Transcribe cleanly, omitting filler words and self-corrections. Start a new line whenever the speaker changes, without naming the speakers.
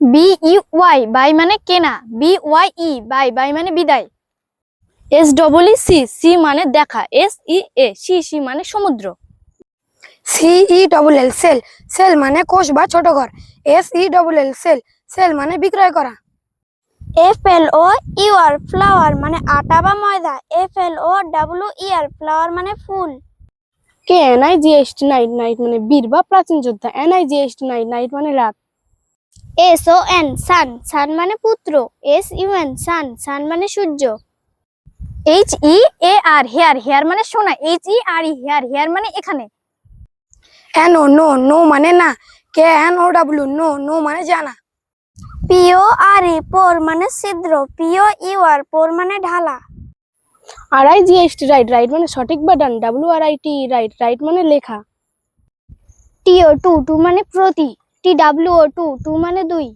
B U Y buy মানে কেনা, B Y E bye bye মানে বিদায়। S double E see, C মানে দেখা, S E A sea, C মানে সমুদ্র।
CELL সেল, সেল মানে কোষ বা ছোট ঘর। SELL সেল, সেল মানে বিক্রয় করা।
FLOWER ফ্লাওয়ার মানে আটা বা ময়দা। FLOWER ফ্লাওয়ার মানে ফুল।
KNIGHT নাইট, নাইট মানে বীর বা প্রাচীন যোদ্ধা। NIGHT নাইট, নাইট মানে রাত।
SON সান, সান মানে পুত্র। SUN সান, সান মানে সূর্য।
এইচ ই এ আর হেয়ার, হেয়ার মানে সোনা। এইচ ই আর ই হেয়ার, হেয়ার মানে এখানে।
NO নো, নো মানে না। KNOW নো, নো মানে জানা।
PORE পোর মানে ছিদ্র। POUR পোর মানে ঢালা।
RIGHT রাইট, রাইট মানে সঠিক বা ডান। WRIT রাইট, রাইট মানে লেখা।
TO টু, টু মানে প্রতি। TWO টু, টু মানে দুই।